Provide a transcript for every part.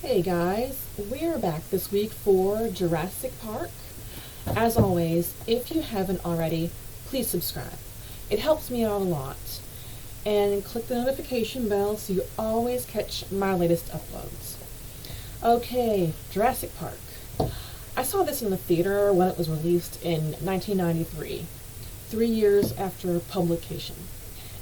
Hey guys, we're back this week for Jurassic Park. As always, if you haven't already, please subscribe. It helps me out a lot. And click the notification bell so you always catch my latest uploads. Okay, Jurassic Park. I saw this in the theater when it was released in 1993, 3 years after publication.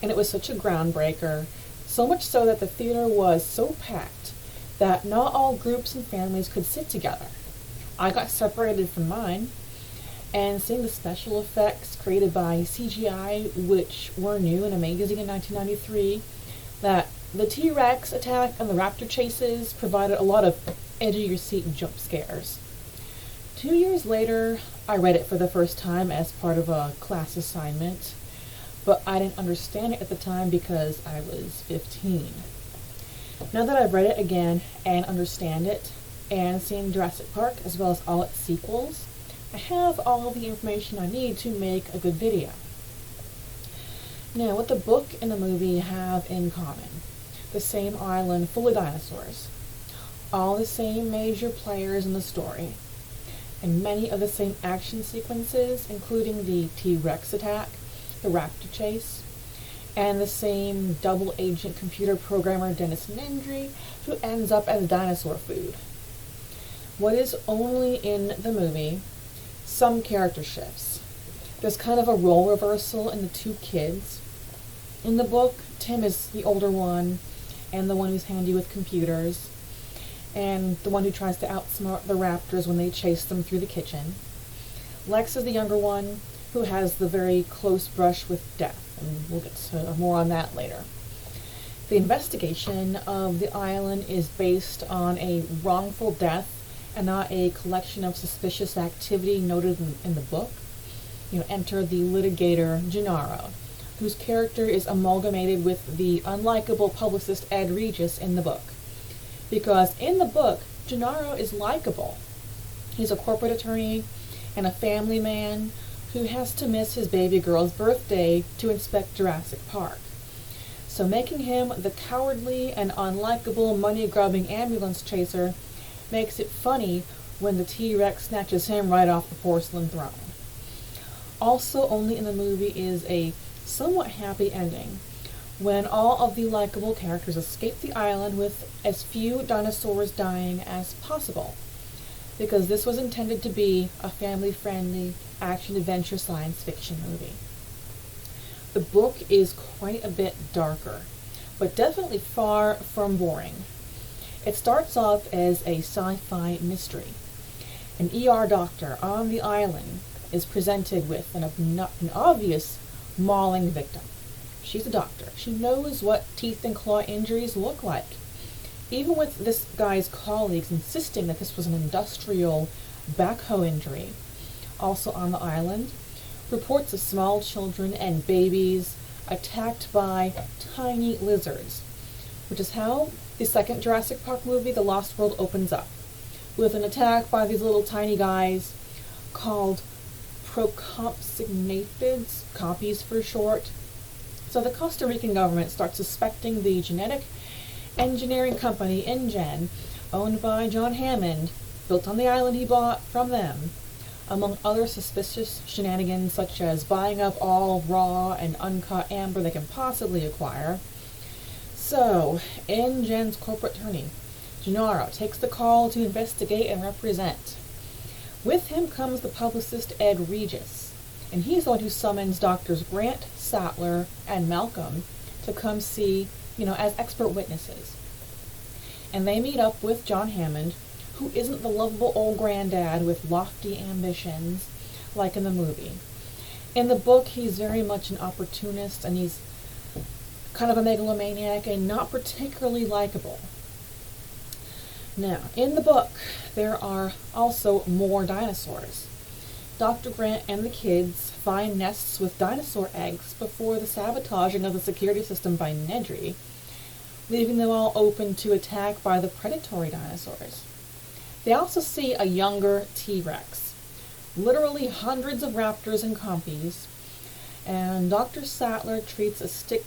And it was such a groundbreaker, so much so that the theater was so packed that not all groups and families could sit together. I got separated from mine, and seeing the special effects created by CGI, which were new and amazing in 1993, that the T-Rex attack and the raptor chases provided a lot of edge-of-your-seat jump scares. 2 years later, I read it for the first time as part of a class assignment, but I didn't understand it at the time because I was 15. Now that I've read it again and understand it, and seen Jurassic Park as well as all its sequels, I have all the information I need to make a good video. Now, what the book and the movie have in common: the same island full of dinosaurs, all the same major players in the story, and many of the same action sequences, including the T-Rex attack, the raptor chase, and the same double agent computer programmer Dennis Nedry, who ends up as dinosaur food. What is only in the movie, some character shifts. There's kind of a role reversal in the two kids. In the book, Tim is the older one, and the one who's handy with computers, and the one who tries to outsmart the raptors when they chase them through the kitchen. Lex is the younger one, who has the very close brush with death, and we'll get to more on that later. The investigation of the island is based on a wrongful death and not a collection of suspicious activity noted in the book. Enter the litigator Gennaro, whose character is amalgamated with the unlikable publicist Ed Regis in the book. Because in the book, Gennaro is likable. He's a corporate attorney and a family man who has to miss his baby girl's birthday to inspect Jurassic Park. So making him the cowardly and unlikable money-grubbing ambulance chaser makes it funny when the T-Rex snatches him right off the porcelain throne. Also only in the movie is a somewhat happy ending, when all of the likable characters escape the island with as few dinosaurs dying as possible, because this was intended to be a family-friendly action-adventure science fiction movie. The book is quite a bit darker, but definitely far from boring. It starts off as a sci-fi mystery. An ER doctor on the island is presented with an obvious mauling victim. She's a doctor. She knows what teeth and claw injuries look like. Even with this guy's colleagues insisting that this was an industrial backhoe injury. Also on the island, reports of small children and babies attacked by tiny lizards, which is how the second Jurassic Park movie, The Lost World, opens up, with an attack by these little tiny guys called procompsignathids, compies for short. So the Costa Rican government starts suspecting the genetic engineering company InGen, owned by John Hammond, built on the island he bought from them, among other suspicious shenanigans such as buying up all raw and uncut amber they can possibly acquire. So, InGen's corporate attorney, Gennaro, takes the call to investigate and represent. With him comes the publicist Ed Regis, and he's the one who summons Doctors Grant, Sattler, and Malcolm to come see, as expert witnesses. And they meet up with John Hammond, who isn't the lovable old granddad with lofty ambitions like in the movie. In the book, he's very much an opportunist, and he's kind of a megalomaniac and not particularly likable. Now, in the book, there are also more dinosaurs. Dr. Grant and the kids find nests with dinosaur eggs before the sabotaging of the security system by Nedry, leaving them all open to attack by the predatory dinosaurs. They also see a younger T-Rex, literally hundreds of raptors and compies, and Dr. Sattler treats a sick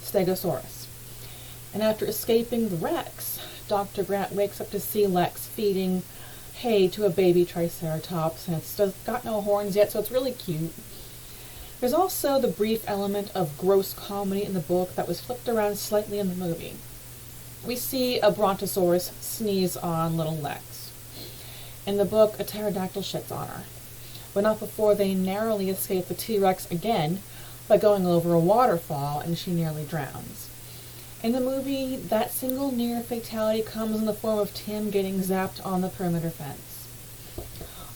Stegosaurus. And after escaping the Rex, Dr. Grant wakes up to see Lex feeding hay to a baby Triceratops, and it's got no horns yet, so it's really cute. There's also the brief element of gross comedy in the book that was flipped around slightly in the movie. We see a brontosaurus sneeze on little Lex. In the book, a pterodactyl shits on her, but not before they narrowly escape the T-Rex again by going over a waterfall, and she nearly drowns. In the movie, that single near fatality comes in the form of Tim getting zapped on the perimeter fence.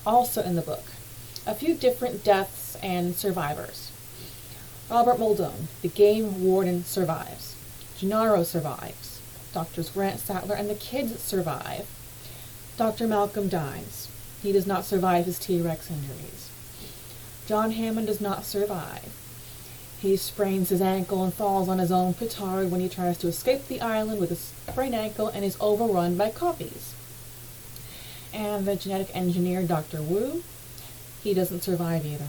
Also in the book, a few different deaths and survivors. Robert Muldoon, the game warden, survives. Gennaro survives. Doctors Grant, Sattler, and the kids survive. Dr. Malcolm dies. He does not survive his T-Rex injuries. John Hammond does not survive. He sprains his ankle and falls on his own petard when he tries to escape the island with a sprained ankle and is overrun by copies. And the genetic engineer, Dr. Wu, he doesn't survive either.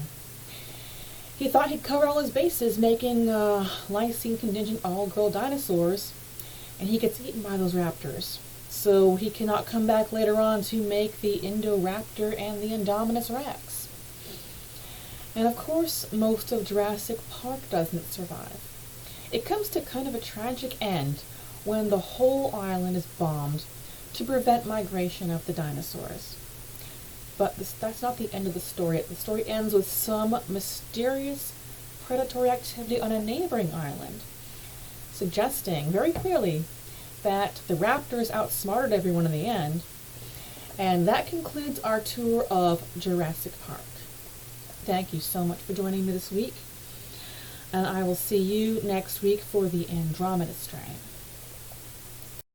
He thought he'd covered all his bases making lysine contingent all-girl dinosaurs, and he gets eaten by those raptors. So he cannot come back later on to make the Indoraptor and the Indominus Rex. And of course, most of Jurassic Park doesn't survive. It comes to kind of a tragic end when the whole island is bombed to prevent migration of the dinosaurs. But that's not the end of the story. The story ends with some mysterious predatory activity on a neighboring island, suggesting very clearly that the raptors outsmarted everyone in the end. And that concludes our tour of Jurassic Park. Thank you so much for joining me this week, and I will see you next week for the Andromeda strain.